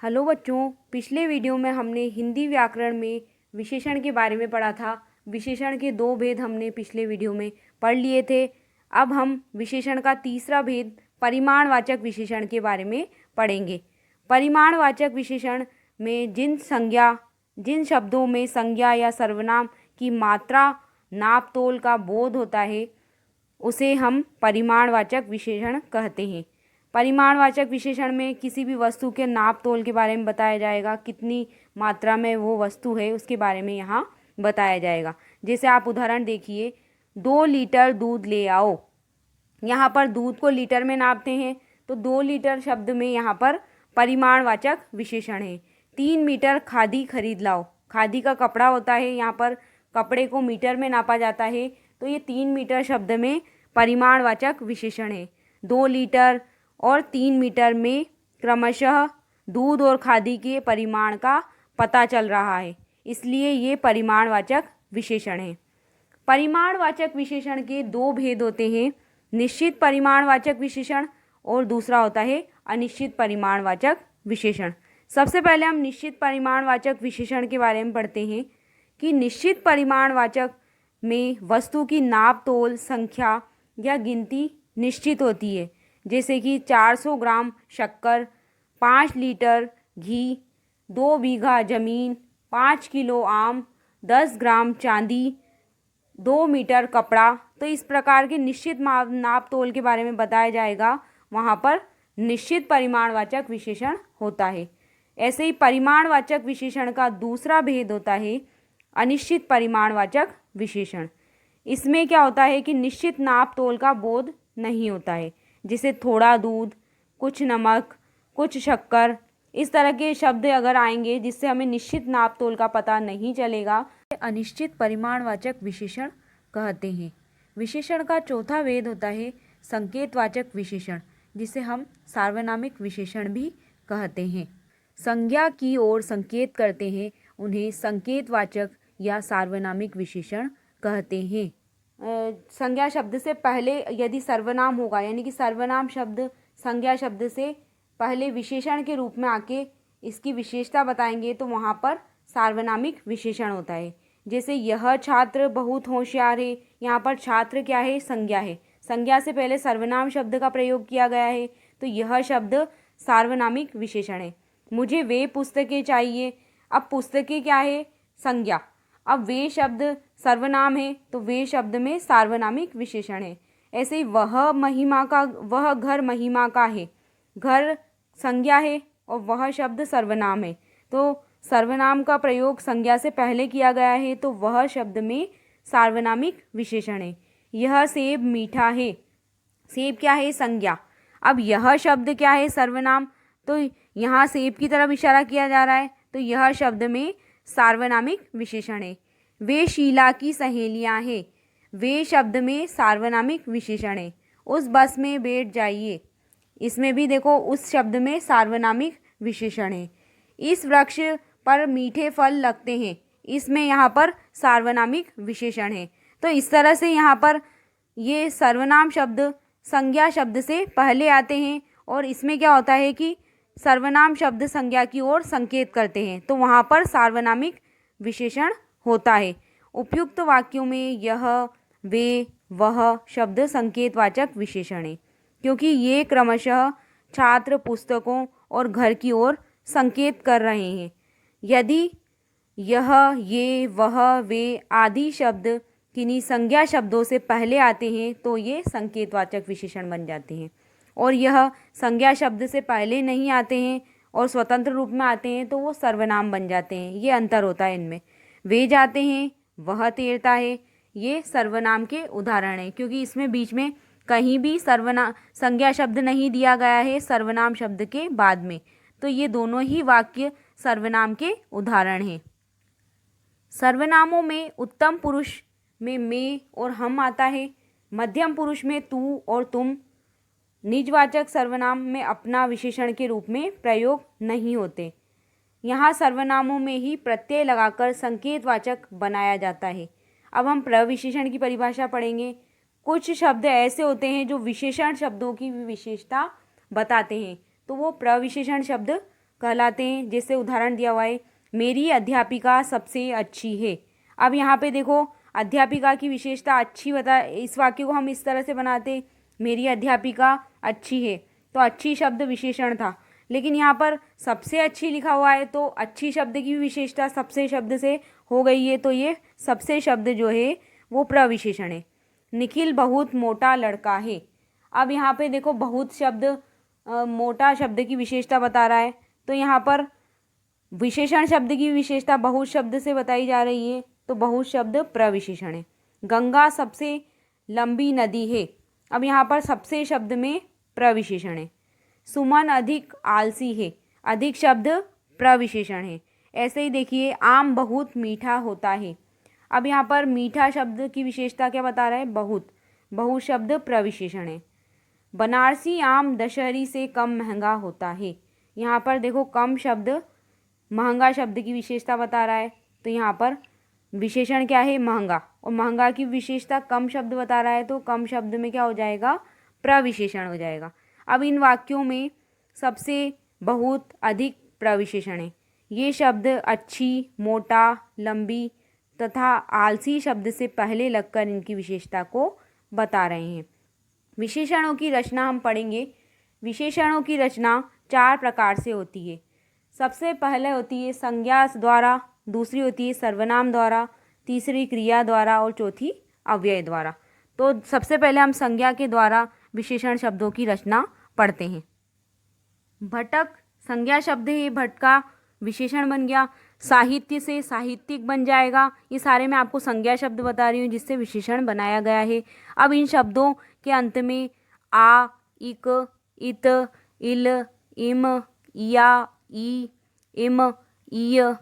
Hello बच्चों, पिछले video में हमने हिंदी व्याकरण में विशेषण के बारे में पढ़ा था। विशेषण के दो भेद हमने पिछले वीडियो में पढ़ लिए थे। अब हम विशेषण का तीसरा भेद परिमाणवाचक विशेषण के बारे में पढ़ेंगे। परिमाणवाचक विशेषण में जिन शब्दों में संज्ञा या सर्वनाम की मात्रा नाप तोल का बोध होता है उसे हम परिमाणवाचक विशेषण कहते हैं। परिमाणवाचक विशेषण में किसी भी वस्तु के नाप तोल के बारे में बताया जाएगा, कितनी मात्रा में वो वस्तु है उसके बारे में यहाँ बताया जाएगा। जैसे आप उदाहरण देखिए, 2 लीटर दूध ले आओ। यहाँ पर दूध को लीटर में नापते हैं तो 2 लीटर शब्द में यहाँ पर परिमाणवाचक विशेषण है। 3 मीटर खादी खरीद लाओ। खादी का कपड़ा होता है, यहाँ पर कपड़े को मीटर में नापा जाता है तो ये 3 मीटर शब्द में परिमाणवाचक विशेषण है। 2 लीटर और 3 मीटर में क्रमशः दूध और खादी के परिमाण का पता चल रहा है, इसलिए ये परिमाणवाचक विशेषण है। परिमाणवाचक विशेषण के दो भेद होते हैं, निश्चित परिमाणवाचक विशेषण और दूसरा होता है अनिश्चित परिमाणवाचक विशेषण। सबसे पहले हम निश्चित परिमाणवाचक विशेषण के बारे में पढ़ते हैं कि निश्चित परिमाणवाचक में वस्तु की नाप तोल, संख्या या गिनती निश्चित होती है। जैसे कि 400 ग्राम शक्कर, 5 लीटर घी, 2 बीघा ज़मीन, 5 किलो आम, 10 ग्राम चांदी, 2 मीटर कपड़ा। तो इस प्रकार के निश्चित नाप तोल के बारे में बताया जाएगा, वहाँ पर निश्चित परिमाणवाचक विशेषण होता है। ऐसे ही परिमाणवाचक विशेषण का दूसरा भेद होता है अनिश्चित परिमाणवाचक विशेषण। इसमें क्या होता है कि निश्चित नाप तोल का बोध नहीं होता है। जैसे थोड़ा दूध, कुछ नमक, कुछ शक्कर, इस तरह के शब्द अगर आएंगे जिससे हमें निश्चित नाप तोल का पता नहीं चलेगा, अनिश्चित परिमाणवाचक विशेषण कहते हैं। विशेषण का चौथा भेद होता है संकेतवाचक विशेषण, जिसे हम सार्वनामिक विशेषण भी कहते हैं। संज्ञा की ओर संकेत करते हैं, उन्हें संकेतवाचक या सार्वनामिक विशेषण कहते हैं। संज्ञा शब्द से पहले यदि सर्वनाम होगा, यानी कि सर्वनाम शब्द संज्ञा शब्द से पहले विशेषण के रूप में आके इसकी विशेषता बताएंगे तो वहाँ पर सार्वनामिक विशेषण होता है। जैसे यह छात्र बहुत होशियार है, यहाँ पर छात्र क्या है? संज्ञा है। संज्ञा से पहले सर्वनाम शब्द का प्रयोग किया गया है तो यह शब्द सार्वनामिक विशेषण है। मुझे वे पुस्तकें चाहिए, अब पुस्तकें क्या है? संज्ञा। अब वे शब्द सर्वनाम है तो वे शब्द में सार्वनामिक विशेषण है। ऐसे ही वह घर महिमा का है, घर संज्ञा है और वह शब्द सर्वनाम है, तो सर्वनाम का प्रयोग संज्ञा से पहले किया गया है तो वह शब्द में सार्वनामिक विशेषण है। यह सेब मीठा है, सेब क्या है? संज्ञा। अब यह शब्द क्या है? सर्वनाम, तो यहाँ सेब की तरफ इशारा किया जा रहा है तो यह शब्द में सार्वनामिक विशेषण है। वे शीला की सहेलियां हैं, वे शब्द में सार्वनामिक विशेषण है। उस बस में बैठ जाइए, इसमें भी देखो उस शब्द में सार्वनामिक विशेषण है। इस वृक्ष पर मीठे फल लगते हैं, इसमें यहाँ पर सार्वनामिक विशेषण है। तो इस तरह से यहाँ पर ये सर्वनाम शब्द संज्ञा शब्द से पहले आते हैं और इसमें क्या होता है कि सर्वनाम शब्द संज्ञा की ओर संकेत करते हैं तो वहाँ पर सार्वनामिक विशेषण होता है। उपयुक्त वाक्यों में यह, वे, वह शब्द संकेतवाचक विशेषण है, क्योंकि ये क्रमशः छात्र, पुस्तकों और घर की ओर संकेत कर रहे हैं। यदि यह, ये, वह, वे आदि शब्द किन्हीं संज्ञा शब्दों से पहले आते हैं तो ये संकेतवाचक विशेषण बन जाते हैं, और यह संज्ञा शब्द से पहले नहीं आते हैं और स्वतंत्र रूप में आते हैं तो वो सर्वनाम बन जाते हैं। ये अंतर होता है इनमें। वे जाते हैं, वह तैरता है, ये सर्वनाम के उदाहरण हैं, क्योंकि इसमें बीच में कहीं भी संज्ञा शब्द नहीं दिया गया है सर्वनाम शब्द के बाद में, तो ये दोनों ही वाक्य सर्वनाम के उदाहरण हैं। सर्वनामों में उत्तम पुरुष में मैं और हम आता है, मध्यम पुरुष में तू और तुम, निजवाचक सर्वनाम में अपना विशेषण के रूप में प्रयोग नहीं होते। यहाँ सर्वनामों में ही प्रत्यय लगाकर संकेतवाचक बनाया जाता है। अब हम प्रविशेषण की परिभाषा पढ़ेंगे। कुछ शब्द ऐसे होते हैं जो विशेषण शब्दों की विशेषता बताते हैं तो वो प्रविशेषण शब्द कहलाते हैं। जैसे उदाहरण दिया हुआ है, मेरी अध्यापिका सबसे अच्छी है। अब यहाँ पे देखो, अध्यापिका की विशेषता अच्छी बता, इस वाक्य को हम इस तरह से बनाते, मेरी अध्यापिका अच्छी है, तो अच्छी शब्द विशेषण था। लेकिन यहाँ पर सबसे अच्छी लिखा हुआ है, तो अच्छी शब्द की भी विशेषता सबसे शब्द से हो गई है, तो ये सबसे शब्द जो है वो प्रविशेषण है। निखिल बहुत मोटा लड़का है। अब यहाँ पे देखो, बहुत शब्द मोटा शब्द की विशेषता बता रहा है, तो यहाँ पर विशेषण शब्द की विशेषता बहुत शब्द से बताई जा रही है, तो बहुत शब्द प्रविशेषण है। गंगा सबसे लंबी नदी है। अब यहाँ पर सबसे शब्द में प्रविशेषण है। सुमन अधिक आलसी है। अधिक शब्द प्रविशेषण है। ऐसे ही देखिए, आम बहुत मीठा होता है। अब यहाँ पर मीठा शब्द की विशेषता क्या बता रहा है, बहुत। बहुत शब्द प्रविशेषण है। बनारसी आम दशहरी से कम महंगा होता है। यहाँ पर देखो, कम शब्द महंगा शब्द की विशेषता बता रहा है, तो यहाँ पर विशेषण क्या है, महंगा, और महंगा की विशेषता कम शब्द बता रहा है, तो कम शब्द में क्या हो जाएगा, प्रविशेषण हो जाएगा। अब इन वाक्यों में सबसे, बहुत, अधिक प्रविशेषण है। ये शब्द अच्छी, मोटा, लंबी तथा आलसी शब्द से पहले लगकर इनकी विशेषता को बता रहे हैं। विशेषणों की रचना हम पढ़ेंगे। विशेषणों की रचना 4 प्रकार से होती है। सबसे पहले होती है संज्ञा द्वारा, दूसरी होती है सर्वनाम द्वारा, तीसरी क्रिया द्वारा और चौथी अव्यय द्वारा। तो सबसे पहले हम संज्ञा के द्वारा विशेषण शब्दों की रचना पढ़ते हैं। भटक संज्ञा शब्द है, भटका विशेषण बन गया। साहित्य से साहित्यिक बन जाएगा। ये सारे मैं आपको संज्ञा शब्द बता रही हूँ जिससे विशेषण बनाया गया है। अब इन शब्दों के अंत में आ, इक, इत, इल, इम, इया, ई, इम, ईय,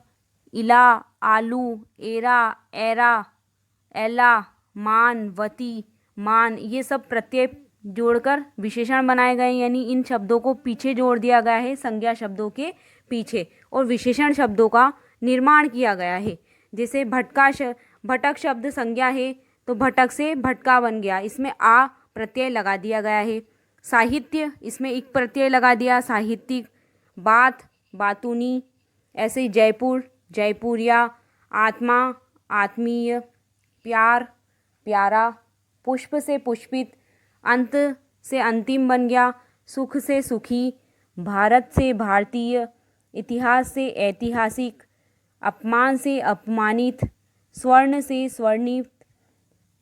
इला, आलू, एरा, एरा, एला, मान, वती, मान, ये सब प्रत्यय जोड़कर विशेषण बनाए गए। यानी इन शब्दों को पीछे जोड़ दिया गया है, संज्ञा शब्दों के पीछे, और विशेषण शब्दों का निर्माण किया गया है। जैसे भटक शब्द संज्ञा है, तो भटक से भटका बन गया, इसमें आ प्रत्यय लगा दिया गया है। साहित्य, इसमें इक प्रत्यय लगा दिया, साहित्यिक। बात, बातूनी। ऐसे ही जयपुर, जयपुरिया। आत्मा, आत्मीय। प्यार, प्यारा। पुष्प से पुष्पित। अंत से अंतिम बन गया। सुख से सुखी। भारत से भारतीय। इतिहास से ऐतिहासिक। अपमान से अपमानित। स्वर्ण से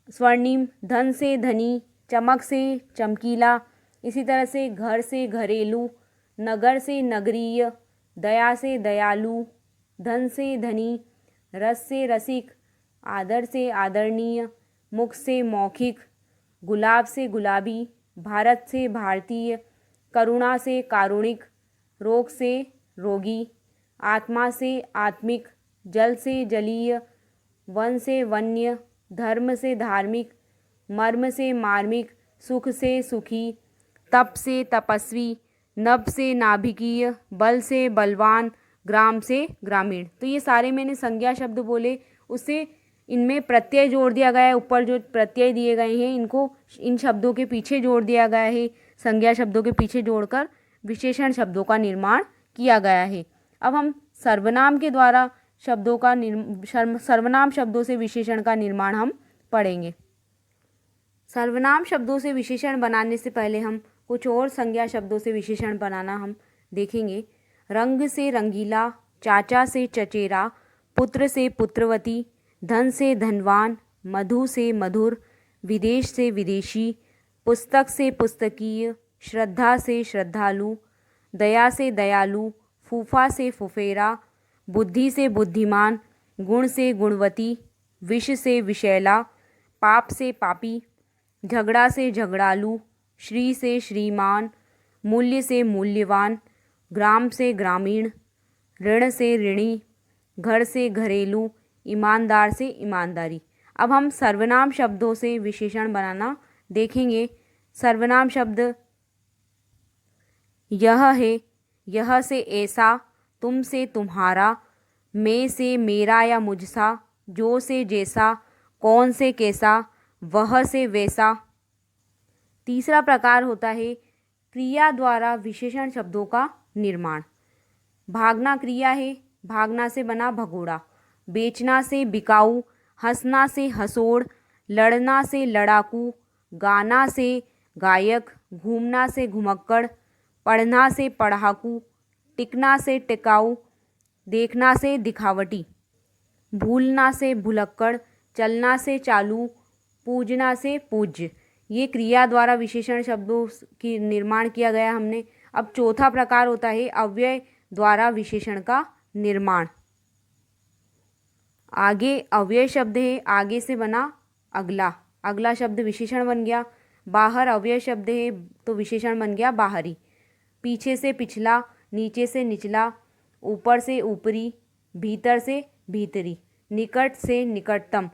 स्वर्णिम। धन से धनी। चमक से चमकीला। इसी तरह से घर से घरेलू। नगर से नगरीय। दया से दयालु। धन से धनी। रस से रसिक। आदर से आदरणीय। मुख से मौखिक। गुलाब से गुलाबी। भारत से भारतीय। करुणा से कारुणिक। रोग से रोगी। आत्मा से आत्मिक। जल से जलीय। वन से वन्य। धर्म से धार्मिक। मर्म से मार्मिक। सुख से सुखी। तप से तपस्वी। नभ से नाभिकीय। बल से बलवान। ग्राम से ग्रामीण। तो ये सारे मैंने संज्ञा शब्द बोले, उससे इनमें प्रत्यय जोड़ दिया गया है। ऊपर जो प्रत्यय दिए गए हैं इनको इन शब्दों के पीछे जोड़ दिया गया है, संज्ञा शब्दों के पीछे जोड़कर विशेषण शब्दों का निर्माण किया गया है। अब हम सर्वनाम के द्वारा शब्दों का सर्वनाम शब्दों से विशेषण का निर्माण हम पढ़ेंगे। सर्वनाम शब्दों से विशेषण बनाने से पहले हम कुछ और संज्ञा शब्दों से विशेषण बनाना हम देखेंगे। रंग से रंगीला। चाचा से चचेरा। पुत्र से पुत्रवती। धन से धनवान। मधु से मधुर। विदेश से विदेशी। पुस्तक से पुस्तकीय। श्रद्धा से श्रद्धालु। दया से दयालु। फूफा से फुफेरा। बुद्धि से बुद्धिमान। गुण से गुणवती। विष से विषैला। पाप से पापी। झगड़ा से झगड़ालू। श्री से श्रीमान। मूल्य से मूल्यवान। ग्राम से ग्रामीण। ऋण से ऋणी। घर से घरेलू। ईमानदार से ईमानदारी। अब हम सर्वनाम शब्दों से विशेषण बनाना देखेंगे। सर्वनाम शब्द यह है, यह से ऐसा, तुम से तुम्हारा, मैं से मेरा या मुझसा, जो से जैसा, कौन से कैसा, वह से वैसा। तीसरा प्रकार होता है क्रिया द्वारा विशेषण शब्दों का निर्माण। भागना क्रिया है, भागना से बना भगोड़ा। बेचना से बिकाऊ, हंसना से हंसोड़, लड़ना से लड़ाकू, गाना से गायक, घूमना से घुमक्कड़, पढ़ना से पढ़ाकू, टिकना से टिकाऊ, देखना से दिखावटी, भूलना से भुलक्कड़, चलना से चालू, पूजना से पूज्य। ये क्रिया द्वारा विशेषण शब्दों की निर्माण किया गया हमने। अब चौथा प्रकार होता है अव्यय द्वारा विशेषण का निर्माण। आगे अव्यय शब्द है, आगे से बना अगला, अगला शब्द विशेषण बन गया। बाहर अव्यय शब्द है तो विशेषण बन गया बाहरी। पीछे से पिछला, नीचे से निचला, ऊपर से ऊपरी, भीतर से भीतरी, निकट से निकटतम,